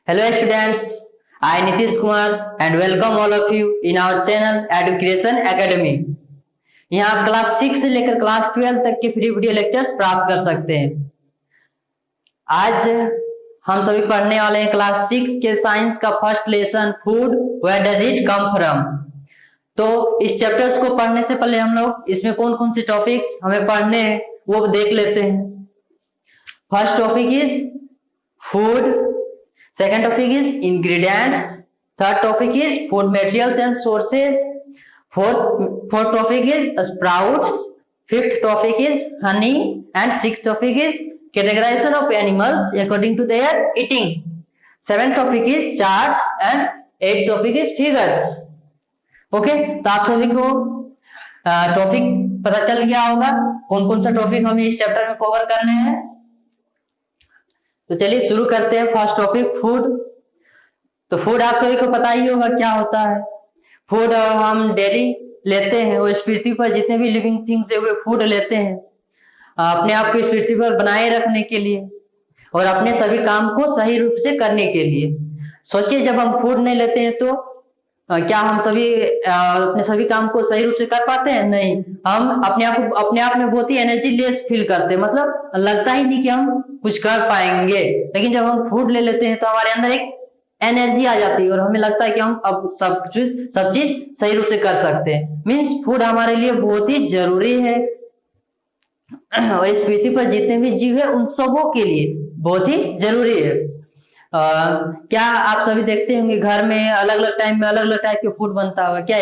Hello students, I Nitish Kumar and welcome all of you in our channel Education Academy। यहाँ आप class 6 से लेकर class 12 तक के फ्री वीडियो लेक्चर्स प्राप्त कर सकते हैं। आज हम सभी पढ़ने वाले हैं क्लास 6 के साइंस का first lesson food where does it come from. तो इस चैप्टर्स को पढ़ने से पहले हम लोग इसमें कौन कौन से टॉपिक्स हमें पढ़ने हैं वो देख लेते हैं। First topic is food, second topic is ingredients, third topic is food materials and sources, fourth topic is sprouts, fifth topic is honey, and sixth topic is categorization of animals according to their eating, seventh topic is charts, and eighth topic is figures। Okay, तो आप सभी को topic पता चल गया होगा कौन कौन सा टॉपिक हमें इस चैप्टर में कवर करने हैं। तो चलिए शुरू करते हैं। First topic food. तो फूड आप सभी को पता ही होगा क्या होता है। फूड हम डेली लेते हैं और इस पृथ्वी पर जितने भी लिविंग थिंग्स है वे फूड लेते हैं अपने आप को इस पृथ्वी पर बनाए रखने के लिए और अपने सभी काम को सही रूप से करने के लिए। सोचिए जब हम फूड नहीं लेते हैं तो क्या हम सभी अपने सभी काम को सही रूप से कर पाते हैं? नहीं, हम अपने आप में बहुत ही एनर्जी लेस फील करते हैं, मतलब लगता ही नहीं कि हम कुछ कर पाएंगे। लेकिन जब हम फूड ले लेते हैं तो हमारे अंदर एक एनर्जी आ जाती है और हमें लगता है कि हम अब सब चीज सही रूप से कर सकते हैं। मीन्स फूड हमारे लिए बहुत ही जरूरी है और इस पृथ्वी पर जितने भी जीव है उन सबों के लिए बहुत ही जरूरी है। क्या आप सभी देखते होंगे घर में अलग अलग टाइम में अलग अलग टाइप के फूड बनता होगा? क्या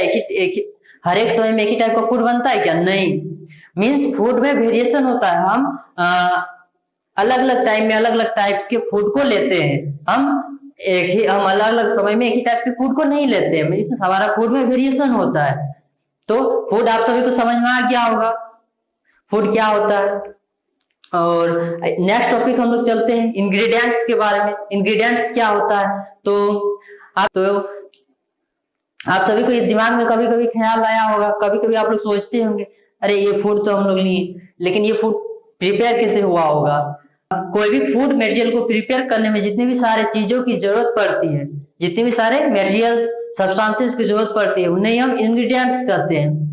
हर एक समय में एक ही टाइप का फूड बनता है क्या? नहीं, मीन्स फूड में वेरिएशन होता है। हम अलग अलग टाइम में अलग अलग टाइप्स के फूड को लेते हैं। हम अलग अलग समय में एक ही टाइप के फूड को नहीं लेते हैं, हमारा फूड में वेरिएशन होता है। तो फूड आप सभी को समझ में आ गया होगा फूड क्या होता है। और नेक्स्ट टॉपिक हम लोग चलते हैं इंग्रेडिएंट्स के बारे में। इंग्रेडिएंट्स क्या होता है? तो आप सभी को ये दिमाग में कभी कभी ख्याल आया होगा, कभी कभी आप लोग सोचते होंगे अरे ये फूड तो हम लोग लिए, लेकिन ये फूड प्रिपेयर कैसे हुआ होगा? कोई भी फूड मटेरियल को प्रिपेयर करने में जितनी भी सारे चीजों की जरूरत पड़ती है, जितने भी सारे मटेरियल्स सब्सटेंसेस की जरूरत पड़ती है, उन्हें हम इंग्रेडिएंट्स कहते हैं।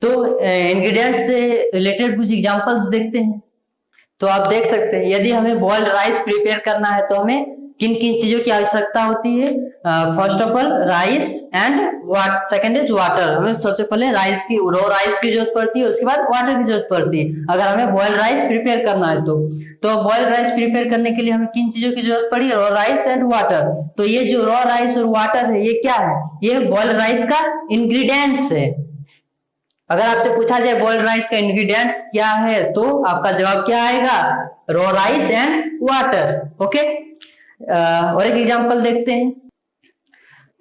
तो इंग्रेडिएंट्स से रिलेटेड कुछ एग्जांपल्स देखते हैं। तो आप देख सकते हैं यदि हमें बॉइल्ड राइस प्रिपेयर करना है तो हमें किन किन चीजों की आवश्यकता होती है? First of all rice and second is water. हमें सबसे पहले रॉ राइस की जरूरत पड़ती है, उसके बाद वाटर की जरूरत पड़ती है अगर हमें बॉइल्ड राइस प्रिपेयर करना है तो बॉइल्ड राइस प्रिपेयर करने के लिए हमें किन चीजों की जरूरत पड़ी? Raw rice and water. तो ये जो रॉ राइस और वाटर है ये क्या है? ये बॉइल्ड राइस का इंग्रेडिएंट्स है। अगर आपसे पूछा जाए बॉइल्ड राइस का इंग्रेडिएंट्स क्या है तो आपका जवाब क्या आएगा? Raw rice and water. Okay, और एक एग्जांपल देखते हैं।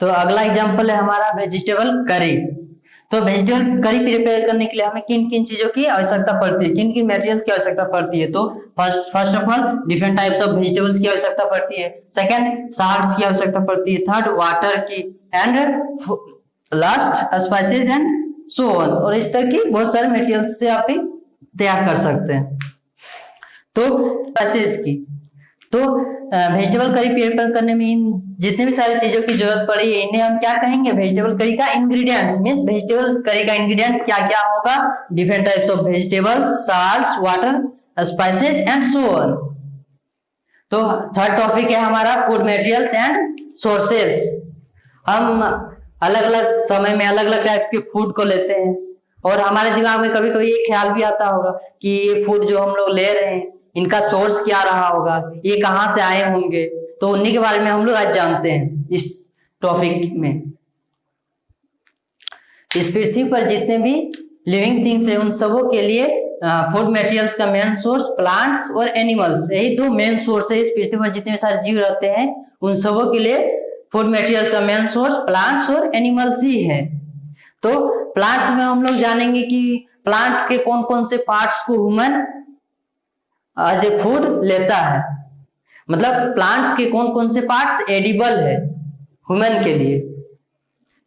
तो अगला एग्जांपल है हमारा वेजिटेबल करी। तो वेजिटेबल करी प्रिपेयर करने के लिए हमें किन किन चीजों की आवश्यकता पड़ती है, किन किन मटेरियल्स की आवश्यकता पड़ती है? तो first of all different types of vegetables की आवश्यकता पड़ती है, सेकंड साल्ट्स की आवश्यकता पड़ती है, थर्ड वाटर की, and last spices and so on. और इस तरह की बहुत सारे मटेरियल्स से आप तैयार कर सकते हैं। तो स्पाइसेस की तो वेजिटेबल करी प्रिपेयर करने में इन जितने भी सारी चीजों की जरूरत पड़ी है इन्हें हम क्या कहेंगे? वेजिटेबल करी का इंग्रेडिएंट्स। मींस वेजिटेबल करी का इंग्रेडिएंट्स क्या क्या होगा? Different types of vegetables, salts, water, spices and so on. तो थर्ड टॉपिक है हमारा फूड मटेरियल्स एंड सोर्सेस। हम अलग अलग समय में अलग अलग टाइप्स के फूड को लेते हैं और हमारे दिमाग में कभी कभी ये ख्याल भी आता होगा कि ये फूड जो हम लोग ले रहे हैं इनका सोर्स क्या रहा होगा, ये कहाँ से आए होंगे। तो उन्हीं के बारे में हम लोग आज जानते हैं इस टॉपिक में। इस पृथ्वी पर जितने भी लिविंग थिंग्स है उन सबों के लिए फूड मटेरियल्स का मेन सोर्स प्लांट्स और एनिमल्स, यही दो मेन सोर्स है। इस पृथ्वी पर जितने भी सारे जीव रहते हैं उन सबों के लिए फूड मटेरियल्स का मेन सोर्स प्लांट्स और एनिमल्स ही है। तो प्लांट्स में हम लोग जानेंगे कि प्लांट्स के कौन कौन से पार्ट्स को ह्यूमन एज ए फूड लेता है, मतलब प्लांट्स के कौन कौन से पार्ट्स एडिबल है ह्यूमन के लिए।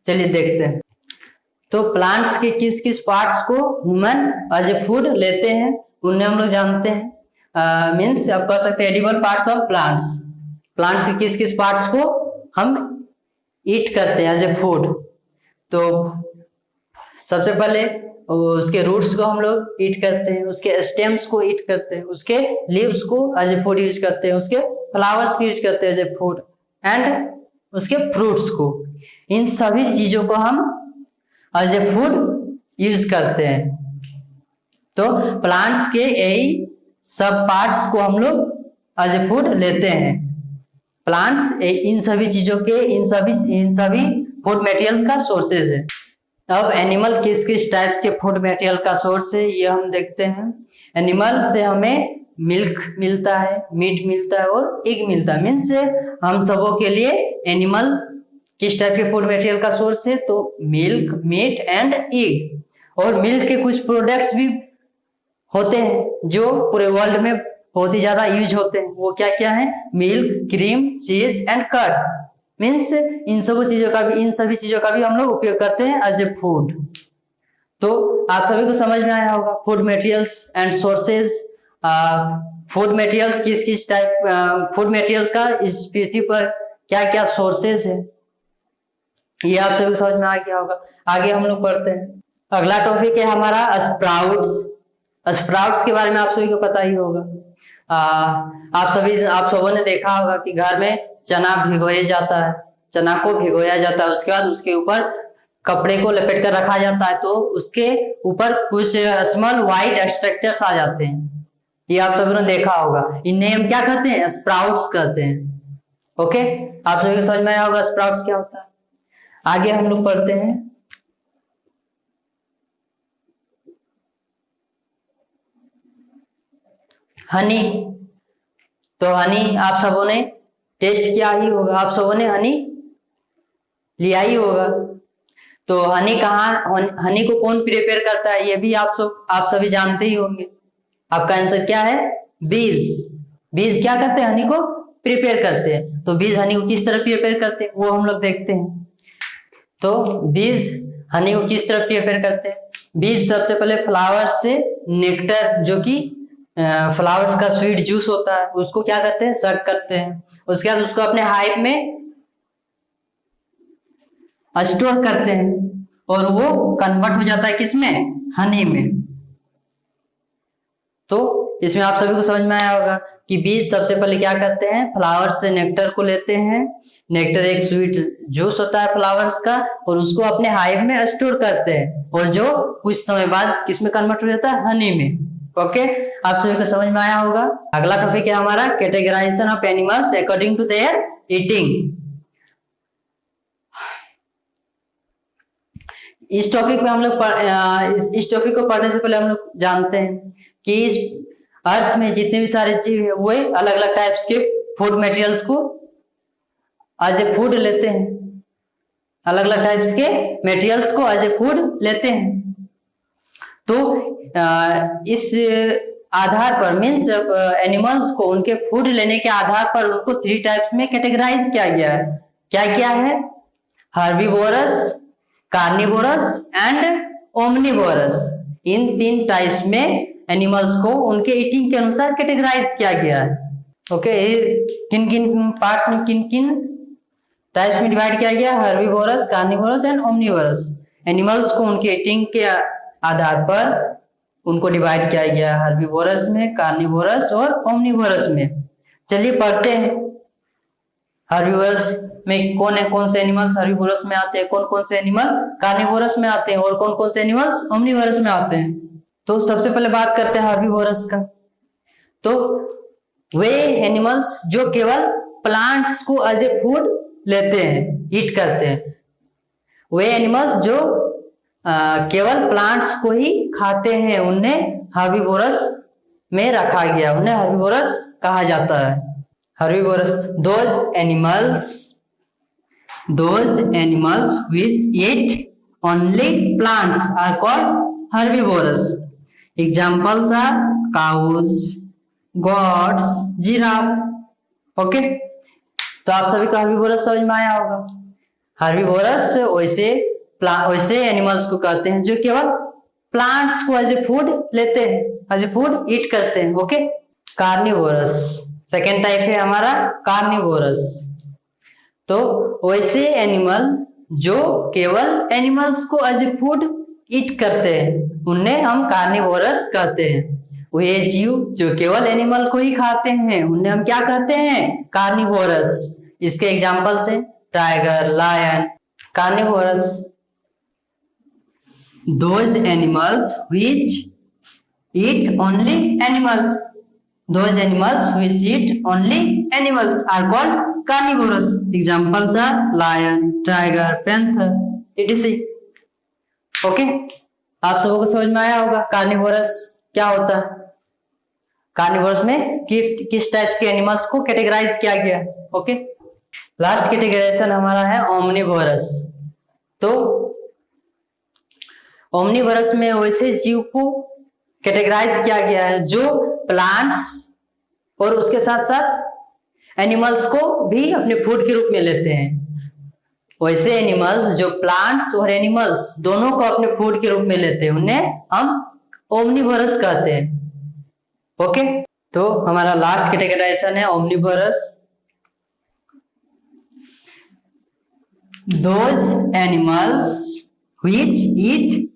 चलिए देखते हैं। तो प्लांट्स के किस किस पार्ट्स को ह्यूमन एज ए फूड लेते हैं उन्हें हम लोग जानते हैं। मीन्स आप कह सकते हैं edible parts of plants. Plants के किस किस पार्ट्स को हम ईट करते हैं एज ए फूड। तो सबसे पहले उसके रूट्स को हम लोग ईट करते हैं, उसके स्टेम्स को ईट करते हैं, उसके लीव्स को एज ए फूड यूज करते हैं, उसके फ्लावर्स को यूज करते हैं एज ए फूड, एंड उसके फ्रूट्स को। इन सभी चीजों को हम एज ए फूड यूज करते हैं। तो प्लांट्स के यही सब पार्ट्स को हम लोग एज ए फूड लेते हैं। प्लांट्स इन सभी चीजों के इन सभी फूड मटेरियल्स का सोर्सेज है। अब एनिमल किस किस टाइप्स के फूड मटेरियल का सोर्स है ये हम देखते हैं। एनिमल से हमें मिल्क मिलता है, मीट मिलता है और एग मिलता है। मीन्स हम सबों के लिए एनिमल किस टाइप के फूड मटेरियल का सोर्स है, तो मिल्क, मीट एंड एग। और मिल्क के कुछ प्रोडक्ट्स भी होते हैं जो पूरे वर्ल्ड में बहुत ही ज्यादा यूज होते हैं। वो क्या क्या है? मिल्क, क्रीम, चीज एंड कर्ड। मीन्स इन सभी चीजों का भी हम लोग उपयोग करते हैं एज ए फूड। तो आप सभी को समझ में आया होगा food materials and sources. Food materials किस किस टाइप फूड मटेरियल्स का इस पृथ्वी पर क्या क्या सोर्सेज है, ये आप सभी को समझ में आ गया होगा। आगे हम लोग पढ़ते हैं। अगला टॉपिक है हमारा स्प्राउट्स। स्प्राउट्स के बारे में आप सभी को पता ही होगा। आप सबों ने देखा होगा कि घर में चना भिगोया जाता है, चना को भिगोया जाता है, उसके बाद उसके ऊपर कपड़े को लपेट कर रखा जाता है, तो उसके ऊपर कुछ स्मॉल व्हाइट स्ट्रक्चर्स आ जाते हैं। ये आप सभी ने देखा होगा। इन्हें हम क्या कहते हैं? स्प्राउट्स कहते हैं। ओके, आप सभी को समझ में आया होगा स्प्राउट्स क्या होता है। आगे हम लोग पढ़ते हैं। हनी। तो हनी आप सबों ने टेस्ट किया ही होगा, आप सबों ने हनी लिया ही होगा। तो हनी हनी को कौन प्रिपेयर करता है ये भी आप सभी जानते ही होंगे। आपका आंसर क्या है? बीज। बीज क्या करते हैं? हनी को प्रिपेयर करते हैं। तो बीज हनी को किस तरह प्रिपेयर करते हैं वो हम लोग देखते हैं। तो बीज हनी को किस तरह प्रिपेयर करते हैं? बीज सबसे पहले फ्लावर्स से नेक्टर, जो कि फ्लावर्स का स्वीट जूस होता है, उसको क्या करते हैं? सक करते हैं। उसके बाद उसको अपने हाइव में स्टोर करते हैं और वो कन्वर्ट हो जाता है किसमें? हनी में। तो इसमें आप सभी को समझ में आया होगा कि बीज सबसे पहले क्या करते हैं? फ्लावर्स से नेक्टर को लेते हैं। नेक्टर एक स्वीट जूस होता है फ्लावर्स का, और उसको अपने हाइव में स्टोर करते हैं, और जो कुछ समय बाद किसमें कन्वर्ट हो जाता है? हनी में। ओके, आप सभी को समझ में आया होगा। अगला टॉपिक है हमारा categorisation of animals according to their eating. इस टॉपिक में हम लोग इस टॉपिक को पढ़ने से पहले हम लोग जानते हैं कि इस अर्थ में जितने भी सारे जीव है वो अलग अलग टाइप्स के फूड मटेरियल्स को एज ए फूड लेते हैं। अलग अलग टाइप्स के मटेरियल्स को एज ए फूड लेते हैं। तो इस आधार पर मीन्स एनिमल्स को उनके फूड लेने के आधार पर उनको 3 टाइप्स में कैटेगराइज किया गया है। क्या क्या है? Herbivorous, carnivorous and omnivorous. इन 3 टाइप्स में एनिमल्स को उनके ईटिंग के अनुसार कैटेगराइज किया गया है। ओके, किन किन पार्ट्स में, किन किन टाइप्स में डिवाइड किया गया? Herbivorous, carnivorous and omnivorous. Animals को उनके ईटिंग के आधार पर उनको डिवाइड किया गया हर्बीवोरस में, कार्निवोरस और ओमनिवोरस में। चलिए पढ़ते हैं हर्बीवोरस में कौन से एनिमल्स हर्बीवोरस में आते हैं, कौन कौन से एनिमल कार्निवोरस में आते हैं और कौन कौन से एनिमल्स ओमनिवोरस में आते हैं। तो सबसे पहले बात करते हैं हर्बीवोरस का। तो वे एनिमल्स जो केवल प्लांट्स को एज ए फूड लेते हैं, ईट करते हैं। वे एनिमल्स जो केवल प्लांट्स को ही खाते हैं, उन्हें हर्बीवोरस में रखा गया, उन्हें हर्बीवोरस कहा जाता है। Herbivorous, those animals which eat only plants are called herbivores. Examples are cows, goats, giraffe. Okay, तो आप सभी को हर्बीवोरस समझ में आया होगा। हर्बीवोरस वैसे एनिमल्स को कहते हैं जो केवल प्लांट्स को एज ए फूड लेते हैं, एज ए फूड ईट करते हैं। ओके, कार्निवोरस सेकेंड टाइप है हमारा कार्निवोरस। तो वैसे एनिमल जो केवल एनिमल्स को एज ए फूड ईट करते हैं उन्हें हम कार्निवोरस कहते हैं। वे जीव जो केवल एनिमल को ही खाते हैं उन्हें हम क्या कहते हैं? कार्निवोरस। इसके एग्जांपल्स है tiger, lion. Carnivorous those animals which eat only animals, those animals which eat only animals are called carnivorous. Examples are lion, tiger, panther, etc. Okay, आप सबों को समझ में आया होगा कार्निवोरस क्या होता है। कार्निवोरस में किस टाइप्स के एनिमल्स को कैटेगराइज किया गया। ओके, लास्ट कैटेगराइजेशन हमारा है ओमनिवोरस। तो ओमनिवोरस में वैसे जीव को कैटेगराइज किया गया है जो प्लांट्स और उसके साथ साथ एनिमल्स को भी अपने फूड के रूप में लेते हैं। वैसे एनिमल्स जो प्लांट्स और एनिमल्स दोनों को अपने फूड के रूप में लेते हैं उन्हें हम ओमनिवोरस कहते हैं। ओके, तो हमारा लास्ट कैटेगराइजेशन है omnivorous. Those animals which eat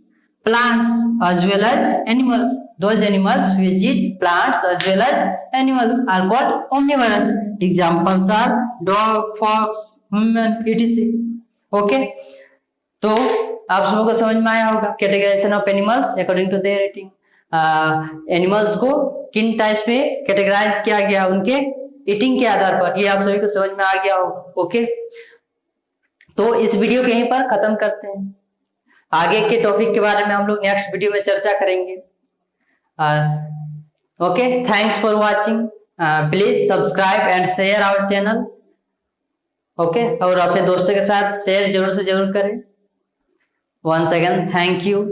plants as well as animals, those animals which eat plants as well as animals are called omnivorous. Examples are dog, fox, human, etc. Okay, तो आप सबों को समझ में आया होगा categorisation of animals according to their eating. Animals को किन टाइप्स पे कैटेगराइज किया गया उनके ईटिंग के आधार पर, ये आप सभी को समझ में आ गया होगा। ओके, तो इस वीडियो को यहीं पर खत्म करते हैं। आगे के टॉपिक के बारे में हम लोग नेक्स्ट वीडियो में चर्चा करेंगे। Okay, thanks for watching. Please subscribe and share our channel. Okay, और अपने दोस्तों के साथ शेयर जरूर से जरूर करें। Once again thank you.